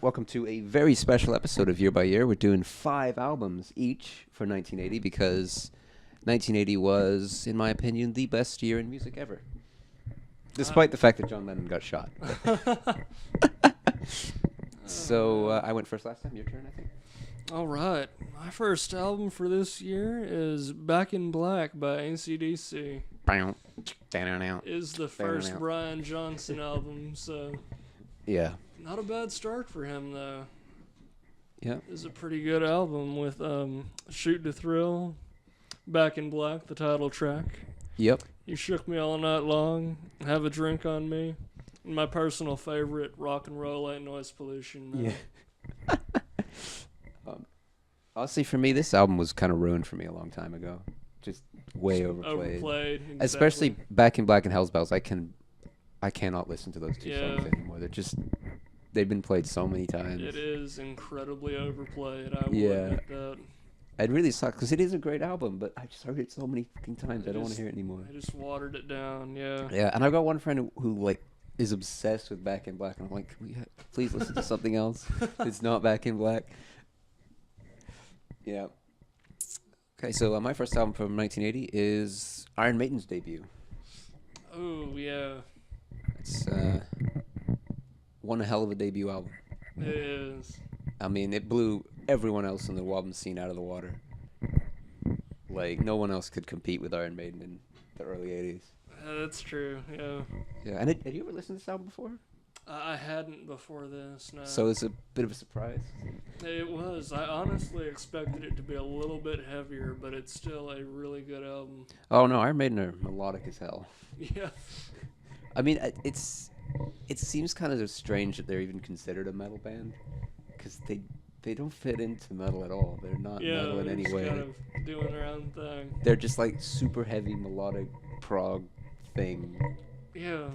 right, welcome to a very special episode of Year by Year. We're doing 5 albums each for 1980 because 1980 was, in my opinion, the best year in music ever. Despite the fact that John Lennon got shot. So I went first last time. Your turn, I think. All right. My first album for this year is Back in Black by AC/DC. Is the first Brian Johnson album, so yeah. Not a bad start for him, though. Yeah. It's a pretty good album with Shoot to Thrill, Back in Black, the title track. Yep. You Shook Me All Night Long, Have a Drink on Me, and my personal favorite, Rock and Roll Ain't Noise Pollution. Yeah. Honestly, for me, this album was kind of ruined for me a long time ago. Just way overplayed. Exactly. Especially Back in Black and Hell's Bells. I cannot listen to those two songs anymore. They've been played so many times. It is incredibly overplayed. I will admit that. It really sucks because it is a great album, but I just heard it so many fucking times. I don't want to hear it anymore. I just watered it down. Yeah. Yeah, and I've got one friend who is obsessed with Back in Black, and I'm like, please listen to something else. It's not Back in Black. Yeah. Okay, so my first album from 1980 is Iron Maiden's debut. Oh, yeah. It's one hell of a debut album. It is. I mean, it blew everyone else in the album scene out of the water. Like, no one else could compete with Iron Maiden in the early 80s. That's true, yeah. Yeah, and had you ever listened to this album before? I hadn't before this, no. So it's a bit of a surprise? It was. I honestly expected it to be a little bit heavier, but it's still a really good album. Oh, no, Iron Maiden are melodic as hell. Yeah. I mean, it seems kind of strange that they're even considered a metal band, because they don't fit into metal at all. They're not metal in any way. Yeah, kind of doing their own thing. They're just like super heavy melodic prog thing. Yeah.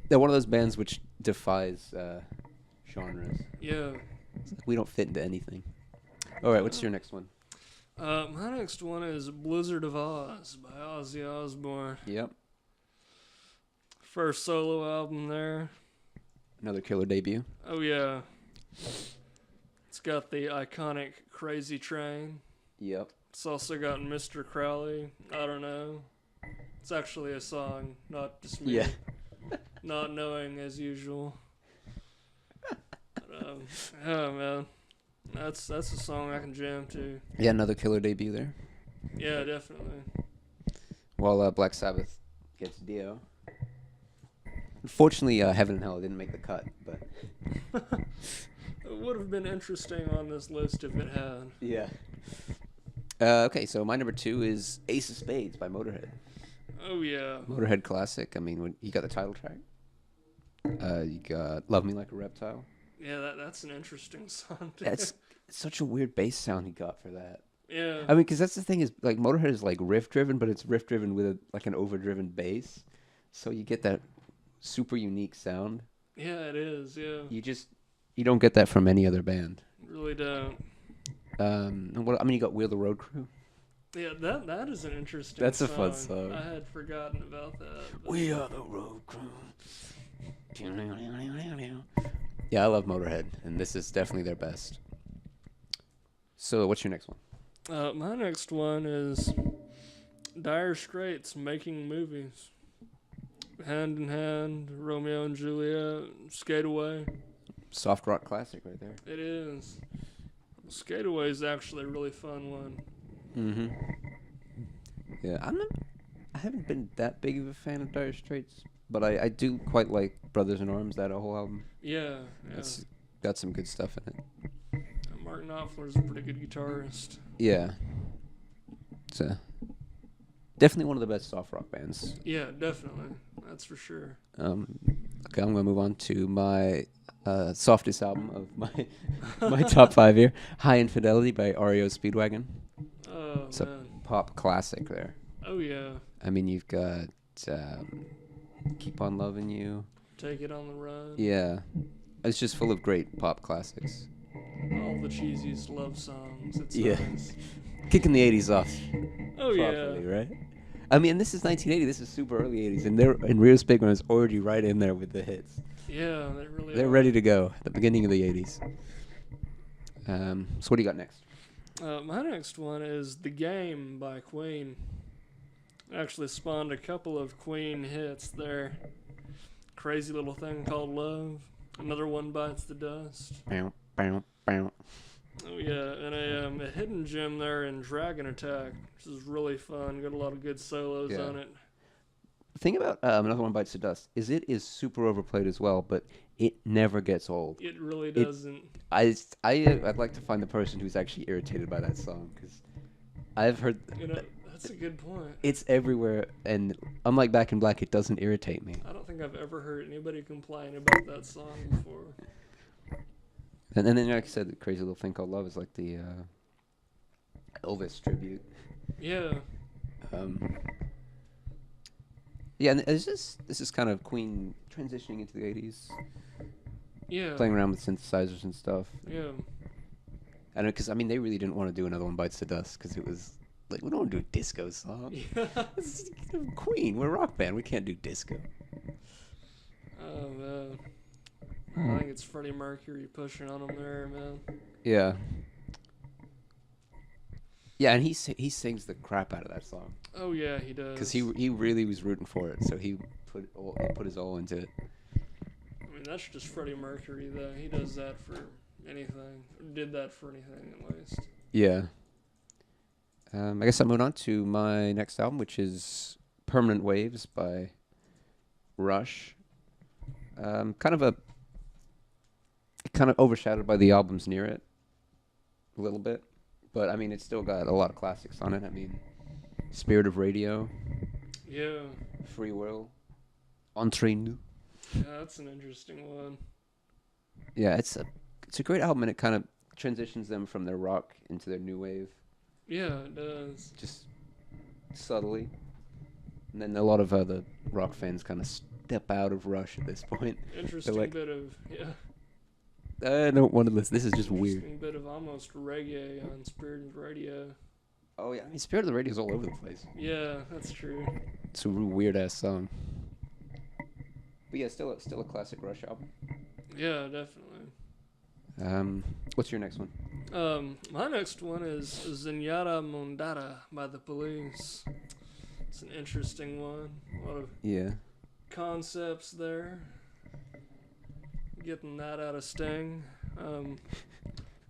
They're one of those bands which defies genres. Yeah. We don't fit into anything. All right, what's your next one? My next one is Blizzard of Oz by Ozzy Osbourne. Yep. First solo album there. Another killer debut. Oh, yeah. It's got the iconic Crazy Train. Yep. It's also got Mr. Crowley. I don't know. It's actually a song, not just me. Yeah. Not knowing as usual. But, yeah, man. That's a song I can jam to. Yeah, another killer debut there. Yeah, definitely. Well, Black Sabbath gets Dio. Unfortunately, Heaven and Hell didn't make the cut, but It would have been interesting on this list if it had. yeah. Okay, so my number 2 is Ace of Spades by Motorhead. Oh, yeah. Motorhead classic. I mean, you got the title track. You got Love Me Like a Reptile. Yeah, that's an interesting song. It's such a weird bass sound he got for that. Yeah. I mean, because that's the thing is, like, Motorhead is like riff driven, but it's riff driven with an overdriven bass, so you get that super unique sound. Yeah, it is. Yeah. You don't get that from any other band. You really don't. You got Wheel the Road Crew. Yeah, that is an interesting. That's song. a fun song. I had forgotten about that. We are the road crew. Yeah, I love Motorhead, and this is definitely their best. So, what's your next one? My next one is Dire Straits, Making Movies. Hand in Hand, Romeo and Juliet, Skate Away. Soft rock classic right there. It is. Skate Away is actually a really fun one. Mm-hmm. Yeah, I haven't been that big of a fan of Dire Straits, but I do quite like Brothers in Arms, that whole album. Yeah. It's got some good stuff in it. Mark Knopfler's a pretty good guitarist. Yeah. It's definitely one of the best soft rock bands. Yeah, definitely. That's for sure. Okay, I'm going to move on to my softest album of my top 5 here. High Infidelity by REO Speedwagon. Oh, it's man. A pop classic there. Oh, yeah. I mean, you've got Keep On Loving You. Take It on the Run. Yeah. It's just full of great pop classics. All the cheesiest love songs. It's yeah. nice. Kicking the 80s off. Oh, properly, yeah. Right? I mean, this is 1980. This is super early 80s, and REO Speedwagon is already right in there with the hits. Yeah, They're ready to go at the beginning of the 80s. So what do you got next? My next one is The Game by Queen. Actually spawned a couple of Queen hits there. Crazy Little Thing Called Love. Another One Bites the Dust. Bow, bow, bow. Oh yeah, and a hidden gem there in Dragon Attack, which is really fun. Got a lot of good solos on it. The thing about Another One Bites the Dust is it is super overplayed as well, but it never gets old. It really doesn't. I'd like to find the person who's actually irritated by that song, because I've heard... That's a good point. It's everywhere, and unlike Back in Black, it doesn't irritate me. I don't think I've ever heard anybody complain about that song before. And then, like I said, the Crazy Little Thing Called Love is like the Elvis tribute. Yeah. Yeah, and this is kind of Queen transitioning into the 80s. Yeah. Playing around with synthesizers and stuff. Yeah. I know, because, I mean, they really didn't want to do Another One Bites the Dust, because it was... Like, we don't want to do a disco song. Yeah. It's Queen. We're a rock band. We can't do disco. Oh, man. I think it's Freddie Mercury pushing on him there, man. Yeah. Yeah, and he sings the crap out of that song. Oh, yeah, he does. Because he really was rooting for it, so he put his all into it. I mean, that's just Freddie Mercury, though. He does that for anything. Or did that for anything, at least. Yeah. I guess I'll move on to my next album, which is Permanent Waves by Rush. Kind of overshadowed by the albums near it a little bit. But, I mean, it's still got a lot of classics on it. I mean, Spirit of Radio. Yeah. Free Will. Entre Nous. Yeah, that's an interesting one. Yeah, it's a great album, and it kind of transitions them from their rock into their new wave. Yeah, it does. Just subtly. And then a lot of the rock fans kind of step out of Rush at this point. Interesting like, bit of, yeah. I don't want to listen. This is just weird. Interesting bit of almost reggae on Spirit of Radio. Oh, yeah. I mean, Spirit of the Radio is all over the place. Yeah, that's true. It's a real weird-ass song. But yeah, still a classic Rush album. Yeah, definitely. What's your next one? My next one is Zenyatta Mondatta by The Police. It's an interesting one. A lot of concepts there. Getting that out of Sting.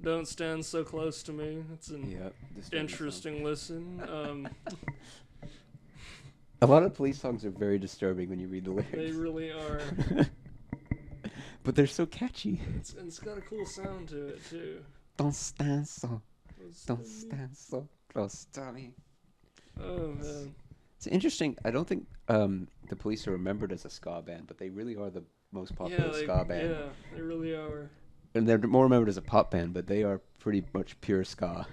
Don't Stand So Close to Me. It's an interesting listen. A lot of Police songs are very disturbing when you read the lyrics. They really are. But they're so catchy. It's got a cool sound to it, too. Don't stand so close to me. Oh, man. It's interesting. I don't think the Police are remembered as a ska band, but they really are the most popular ska band. Yeah, they really are. And they're more remembered as a pop band, but they are pretty much pure ska.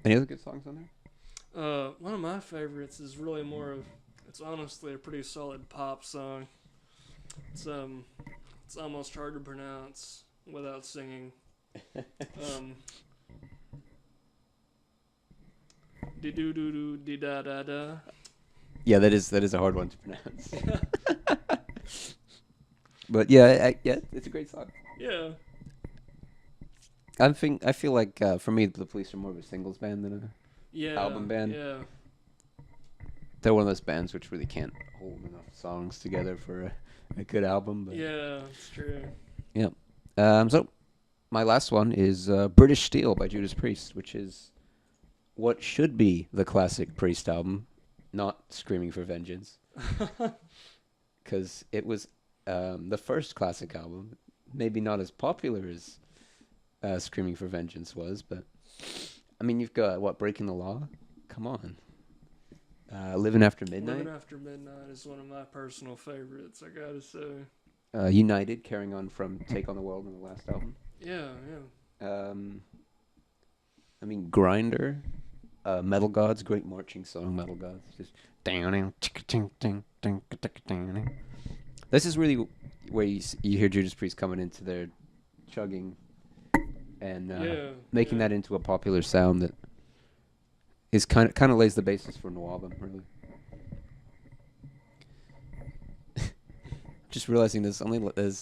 Any other good songs on there? One of my favorites is really more of... It's honestly a pretty solid pop song. It's almost hard to pronounce without singing. Di do do do di da da da. Yeah, that is a hard one to pronounce. But yeah, it's a great song. Yeah. I feel like for me, the Police are more of a singles band than a album band. Yeah. They're one of those bands which really can't hold enough songs together for a good album. But Yeah, it's true. Yeah. So my last one is British Steel by Judas Priest, which is what should be the classic Priest album, not Screaming for Vengeance. Because it was the first classic album, maybe not as popular as Screaming for Vengeance was, but I mean, you've got, Breaking the Law? Come on. Living After Midnight? Living After Midnight is one of my personal favorites, I gotta say. United, carrying on from Take on the World in the last album. Yeah. I mean, Grinder, Metal Gods, great marching song, Metal Gods. Just this is really where you hear Judas Priest coming into their chugging and making that into a popular sound that He's kind of lays the basis for Nawabum, really. Just realizing there's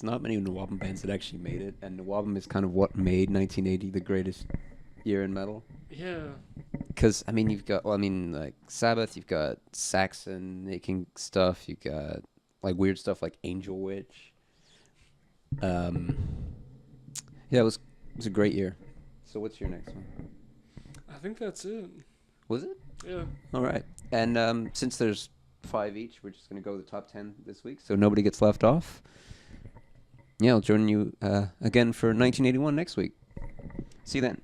not many Nawabum bands that actually made it, and Nawabum is kind of what made 1980 the greatest year in metal. Yeah. Because you've got like Sabbath, you've got Saxon making stuff, you got like weird stuff like Angel Witch. Yeah, it was a great year. So what's your next one? I think that's it. Was it? Yeah. All right. And since there's 5 each, we're just going to go the top 10 this week, so nobody gets left off. Yeah, I'll join you again for 1981 next week. See you then.